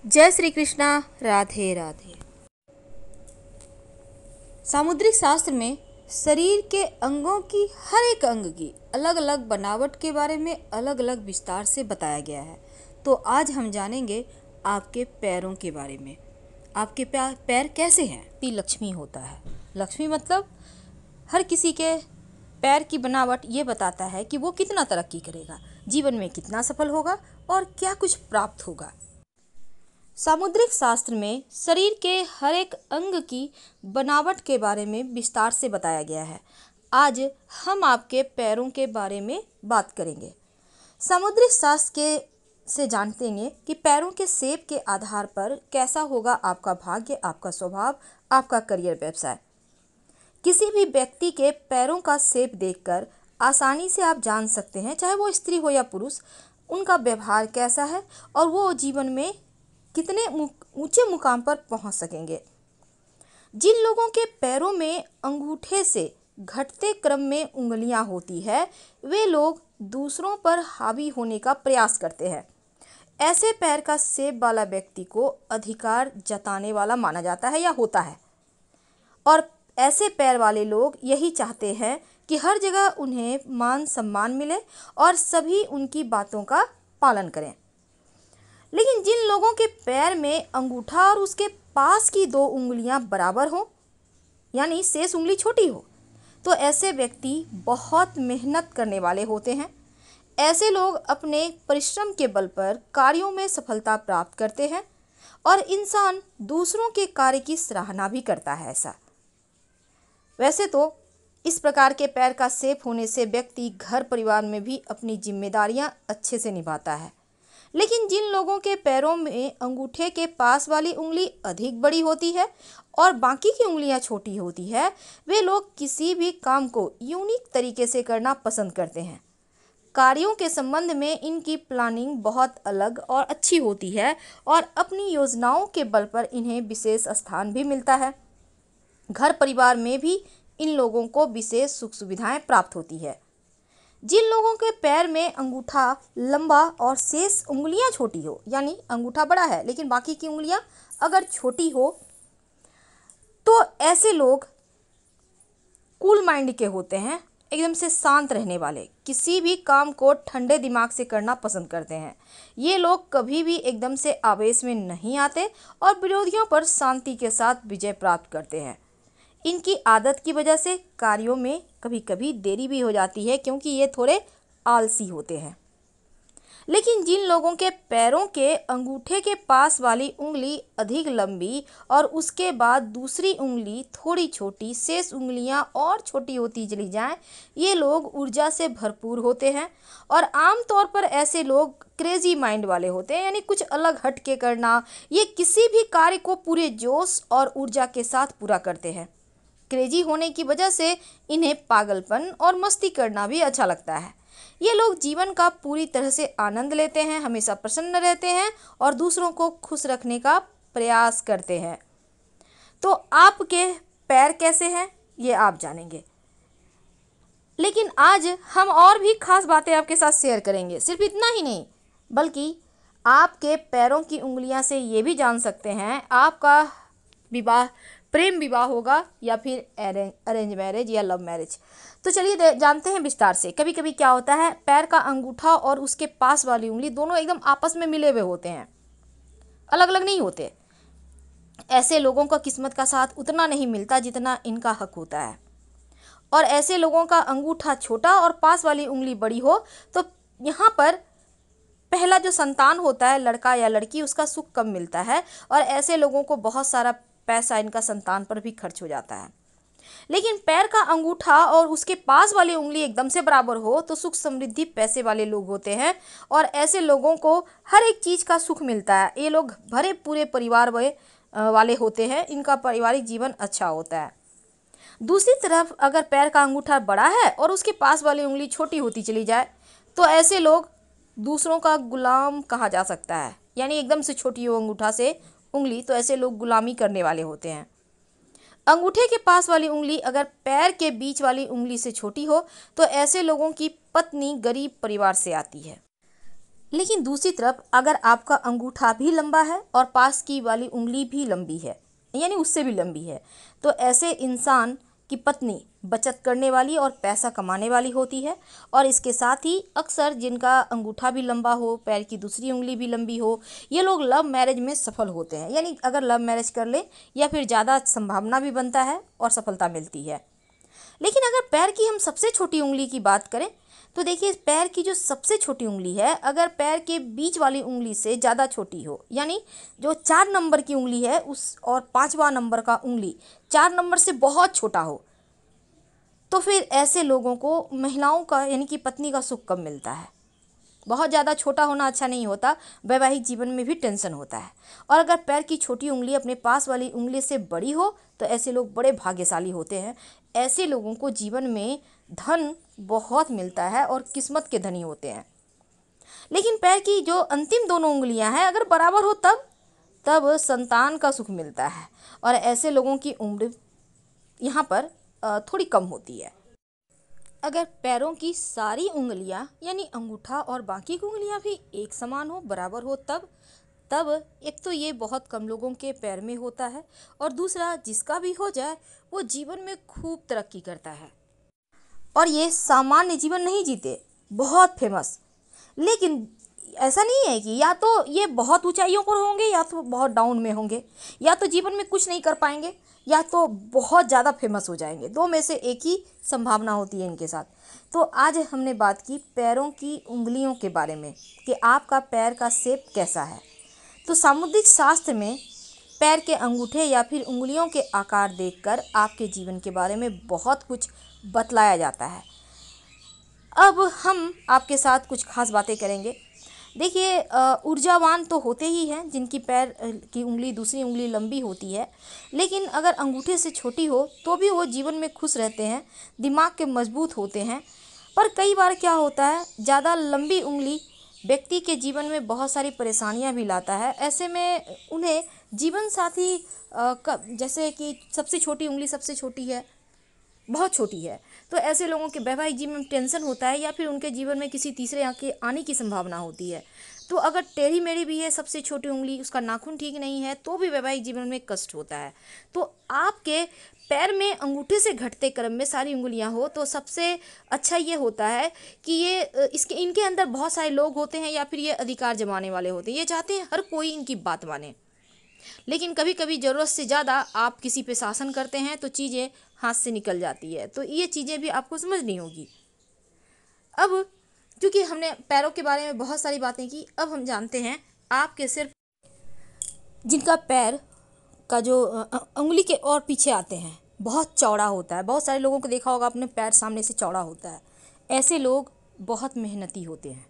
जय श्री कृष्णा। राधे राधे। सामुद्रिक शास्त्र में शरीर के अंगों की हर एक अंग की अलग अलग बनावट के बारे में अलग अलग विस्तार से बताया गया है। तो आज हम जानेंगे आपके पैरों के बारे में। आपके पैर कैसे हैं? लक्ष्मी होता है। लक्ष्मी मतलब हर किसी के पैर की बनावट ये बताता है कि वो कितना तरक्की करेगा, जीवन में कितना सफल होगा और क्या कुछ प्राप्त होगा। सामुद्रिक शास्त्र में शरीर के हर एक अंग की बनावट के बारे में विस्तार से बताया गया है। आज हम आपके पैरों के बारे में बात करेंगे। सामुद्रिक शास्त्र से जानते हैं कि पैरों के शेप के आधार पर कैसा होगा आपका भाग्य, आपका स्वभाव, आपका करियर, व्यवसाय। किसी भी व्यक्ति के पैरों का शेप देखकर आसानी से आप जान सकते हैं, चाहे वो स्त्री हो या पुरुष, उनका व्यवहार कैसा है और वो जीवन में कितने ऊंचे मुकाम पर पहुंच सकेंगे। जिन लोगों के पैरों में अंगूठे से घटते क्रम में उंगलियां होती है, वे लोग दूसरों पर हावी होने का प्रयास करते हैं। ऐसे पैर का शेप वाला व्यक्ति को अधिकार जताने वाला माना जाता है या होता है, और ऐसे पैर वाले लोग यही चाहते हैं कि हर जगह उन्हें मान सम्मान मिले और सभी उनकी बातों का पालन करें। लेकिन जिन लोगों के पैर में अंगूठा और उसके पास की दो उंगलियां बराबर हो, यानी शेष उंगली छोटी हो, तो ऐसे व्यक्ति बहुत मेहनत करने वाले होते हैं। ऐसे लोग अपने परिश्रम के बल पर कार्यों में सफलता प्राप्त करते हैं और इंसान दूसरों के कार्य की सराहना भी करता है। ऐसा वैसे तो इस प्रकार के पैर का शेप होने से व्यक्ति घर परिवार में भी अपनी जिम्मेदारियां अच्छे से निभाता है। लेकिन जिन लोगों के पैरों में अंगूठे के पास वाली उंगली अधिक बड़ी होती है और बाकी की उंगलियां छोटी होती है, वे लोग किसी भी काम को यूनिक तरीके से करना पसंद करते हैं। कार्यों के संबंध में इनकी प्लानिंग बहुत अलग और अच्छी होती है और अपनी योजनाओं के बल पर इन्हें विशेष स्थान भी मिलता है। घर परिवार में भी इन लोगों को विशेष सुख सुविधाएं प्राप्त होती है। जिन लोगों के पैर में अंगूठा लंबा और शेष उंगलियां छोटी हो, यानी अंगूठा बड़ा है लेकिन बाकी की उंगलियां अगर छोटी हो, तो ऐसे लोग कूल माइंड के होते हैं, एकदम से शांत रहने वाले, किसी भी काम को ठंडे दिमाग से करना पसंद करते हैं। ये लोग कभी भी एकदम से आवेश में नहीं आते और विरोधियों पर शांति के साथ विजय प्राप्त करते हैं। इनकी आदत की वजह से कार्यों में कभी कभी देरी भी हो जाती है, क्योंकि ये थोड़े आलसी होते हैं। लेकिन जिन लोगों के पैरों के अंगूठे के पास वाली उंगली अधिक लंबी और उसके बाद दूसरी उंगली थोड़ी छोटी, शेष उंगलियां और छोटी होती चली जाएं, ये लोग ऊर्जा से भरपूर होते हैं और आमतौर पर ऐसे लोग क्रेजी माइंड वाले होते हैं, यानी कुछ अलग हट के करना। ये किसी भी कार्य को पूरे जोश और ऊर्जा के साथ पूरा करते हैं। क्रेजी होने की वजह से इन्हें पागलपन और मस्ती करना भी अच्छा लगता है। ये लोग जीवन का पूरी तरह से आनंद लेते हैं, हमेशा प्रसन्न रहते हैं और दूसरों को खुश रखने का प्रयास करते हैं। तो आपके पैर कैसे हैं ये आप जानेंगे, लेकिन आज हम और भी खास बातें आपके साथ शेयर करेंगे। सिर्फ इतना ही नहीं, बल्कि आपके पैरों की उंगलियां से ये भी जान सकते हैं आपका विवाह प्रेम विवाह होगा या फिर अरेंज मैरिज या लव मैरिज। तो चलिए जानते हैं विस्तार से। कभी कभी क्या होता है, पैर का अंगूठा और उसके पास वाली उंगली दोनों एकदम आपस में मिले हुए होते हैं, अलग अलग नहीं होते। ऐसे लोगों का किस्मत का साथ उतना नहीं मिलता जितना इनका हक होता है। और ऐसे लोगों का अंगूठा छोटा और पास वाली उंगली बड़ी हो, तो यहाँ पर पहला जो संतान होता है, लड़का या लड़की, उसका सुख कम मिलता है और ऐसे लोगों को बहुत सारा पैसा इनका संतान पर भी खर्च हो जाता है। लेकिन पैर का अंगूठा और उसके पास वाली उंगली एकदम से बराबर हो तो सुख समृद्धि पैसे वाले लोग होते हैं और ऐसे लोगों को हर एक चीज़ का सुख मिलता है। ये लोग भरे पूरे परिवार वाले होते हैं, इनका पारिवारिक जीवन अच्छा होता है। दूसरी तरफ अगर पैर का अंगूठा बड़ा है और उसके पास वाली उंगली छोटी होती चली जाए, तो ऐसे लोग दूसरों का गुलाम कहा जा सकता है। यानी एकदम से छोटी हो अंगूठा से उंगली, तो ऐसे लोग गुलामी करने वाले होते हैं। अंगूठे के पास वाली उंगली अगर पैर के बीच वाली उंगली से छोटी हो, तो ऐसे लोगों की पत्नी गरीब परिवार से आती है। लेकिन दूसरी तरफ अगर आपका अंगूठा भी लंबा है और पास की वाली उंगली भी लंबी है, यानी उससे भी लंबी है, तो ऐसे इंसान की पत्नी बचत करने वाली और पैसा कमाने वाली होती है। और इसके साथ ही अक्सर जिनका अंगूठा भी लंबा हो, पैर की दूसरी उंगली भी लंबी हो, ये लोग लव मैरिज में सफल होते हैं। यानी अगर लव मैरिज कर ले या फिर ज़्यादा संभावना भी बनता है और सफलता मिलती है। लेकिन अगर पैर की हम सबसे छोटी उंगली की बात करें तो देखिए, पैर की जो सबसे छोटी उंगली है, अगर पैर के बीच वाली उंगली से ज़्यादा छोटी हो, यानी जो 4 नंबर की उंगली है उस और 5वां नंबर का उंगली 4 नंबर से बहुत छोटा हो, तो फिर ऐसे लोगों को महिलाओं का यानी कि पत्नी का सुख कम मिलता है। बहुत ज़्यादा छोटा होना अच्छा नहीं होता, वैवाहिक जीवन में भी टेंशन होता है। और अगर पैर की छोटी उंगली अपने पास वाली उंगली से बड़ी हो तो ऐसे लोग बड़े भाग्यशाली होते हैं। ऐसे लोगों को जीवन में धन बहुत मिलता है और किस्मत के धनी होते हैं। लेकिन पैर की जो अंतिम दोनों उंगलियां हैं अगर बराबर हो तब तब संतान का सुख मिलता है और ऐसे लोगों की उम्र यहाँ पर थोड़ी कम होती है। अगर पैरों की सारी उंगलियां यानी अंगूठा और बाकी की उंगलियां भी एक समान हो, बराबर हो, तब तब एक तो ये बहुत कम लोगों के पैर में होता है और दूसरा जिसका भी हो जाए वो जीवन में खूब तरक्की करता है और ये सामान्य जीवन नहीं जीते, बहुत फेमस। लेकिन ऐसा नहीं है कि या तो ये बहुत ऊंचाइयों पर होंगे या तो बहुत डाउन में होंगे, या तो जीवन में कुछ नहीं कर पाएंगे या तो बहुत ज़्यादा फेमस हो जाएंगे। दो में से एक ही संभावना होती है इनके साथ। तो आज हमने बात की पैरों की उंगलियों के बारे में कि आपका पैर का शेप कैसा है। तो सामुद्रिक शास्त्र में पैर के अंगूठे या फिर उंगलियों के आकार देखकर आपके जीवन के बारे में बहुत कुछ बतलाया जाता है। अब हम आपके साथ कुछ खास बातें करेंगे। देखिए, ऊर्जावान तो होते ही हैं जिनकी पैर की उंगली दूसरी उंगली लंबी होती है, लेकिन अगर अंगूठे से छोटी हो तो भी वो जीवन में खुश रहते हैं, दिमाग के मजबूत होते हैं। पर कई बार क्या होता है, ज़्यादा लंबी उंगली व्यक्ति के जीवन में बहुत सारी परेशानियां भी लाता है। ऐसे में उन्हें जीवन साथी जैसे कि सबसे छोटी उंगली सबसे छोटी है, बहुत छोटी है, तो ऐसे लोगों के वैवाहिक जीवन में टेंशन होता है या फिर उनके जीवन में किसी तीसरे के आने की संभावना होती है। तो अगर टेढ़ी मेढ़ी भी है सबसे छोटी उंगली, उसका नाखून ठीक नहीं है, तो भी वैवाहिक जीवन में कष्ट होता है। तो आपके पैर में अंगूठे से घटते क्रम में सारी उंगलियां हो तो सबसे अच्छा ये होता है कि ये इनके अंदर बहुत सारे लोग होते हैं या फिर ये अधिकार जमाने वाले होते हैं। ये चाहते हैं हर कोई इनकी बात माने, लेकिन कभी कभी ज़रूरत से ज़्यादा आप किसी पे शासन करते हैं तो चीज़ें हाथ से निकल जाती है। तो ये चीज़ें भी आपको समझनी होगी। अब क्योंकि हमने पैरों के बारे में बहुत सारी बातें की, अब हम जानते हैं आपके सिर्फ जिनका पैर का जो उंगली के और पीछे आते हैं बहुत चौड़ा होता है। बहुत सारे लोगों को देखा होगा आपने, पैर सामने से चौड़ा होता है। ऐसे लोग बहुत मेहनती होते हैं।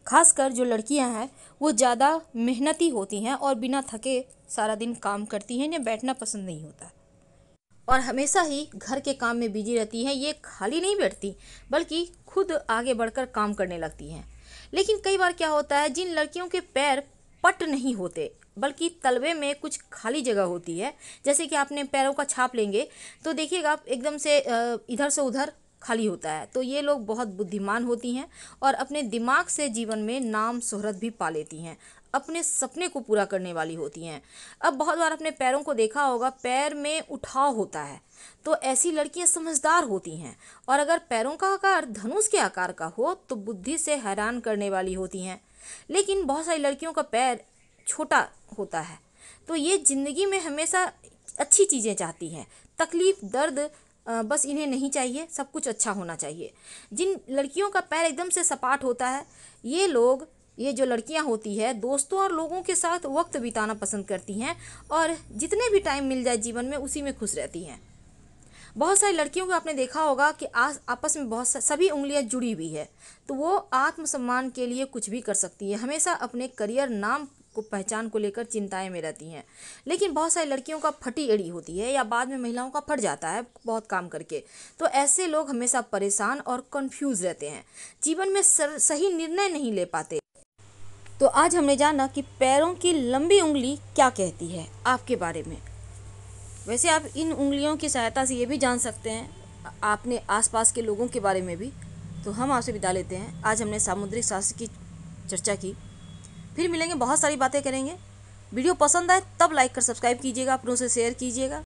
खासकर जो लड़कियां हैं वो ज़्यादा मेहनती होती हैं और बिना थके सारा दिन काम करती हैं, इन्हें बैठना पसंद नहीं होता और हमेशा ही घर के काम में बिजी रहती हैं। ये खाली नहीं बैठती बल्कि खुद आगे बढ़कर काम करने लगती हैं। लेकिन कई बार क्या होता है, जिन लड़कियों के पैर पट नहीं होते बल्कि तलवे में कुछ खाली जगह होती है, जैसे कि आपने पैरों का छाप लेंगे तो देखिएगा आप एकदम से इधर से उधर खाली होता है, तो ये लोग बहुत बुद्धिमान होती हैं और अपने दिमाग से जीवन में नाम शोहरत भी पा लेती हैं, अपने सपने को पूरा करने वाली होती हैं। अब बहुत बार अपने पैरों को देखा होगा, पैर में उठाव होता है, तो ऐसी लड़कियां समझदार होती हैं और अगर पैरों का आकार धनुष के आकार का हो तो बुद्धि से हैरान करने वाली होती हैं। लेकिन बहुत सारी लड़कियों का पैर छोटा होता है तो ये ज़िंदगी में हमेशा अच्छी चीज़ें चाहती हैं, तकलीफ़ दर्द बस इन्हें नहीं चाहिए, सब कुछ अच्छा होना चाहिए। जिन लड़कियों का पैर एकदम से सपाट होता है, ये जो लड़कियां होती है दोस्तों और लोगों के साथ वक्त बिताना पसंद करती हैं और जितने भी टाइम मिल जाए जीवन में उसी में खुश रहती हैं। बहुत सारी लड़कियों को आपने देखा होगा कि आपस में सभी उंगलियां जुड़ी हुई है, तो वो आत्मसम्मान के लिए कुछ भी कर सकती है, हमेशा अपने करियर नाम को पहचान को लेकर चिंताएं में रहती हैं। लेकिन बहुत सारी लड़कियों का फटी एड़ी होती है या बाद में महिलाओं का फट जाता है बहुत काम करके, तो ऐसे लोग हमेशा परेशान और कंफ्यूज रहते हैं, जीवन में सही निर्णय नहीं ले पाते। तो आज हमने जाना कि पैरों की लंबी उंगली क्या कहती है आपके बारे में। वैसे आप इन उंगलियों की सहायता से ये भी जान सकते हैं आपने आसपास के लोगों के बारे में भी। तो हम आपसे विदा लेते हैं। आज हमने सामुद्रिक शास्त्र की चर्चा की। फिर मिलेंगे, बहुत सारी बातें करेंगे। वीडियो पसंद आए तब लाइक कर सब्सक्राइब कीजिएगा, अपनों से शेयर कीजिएगा।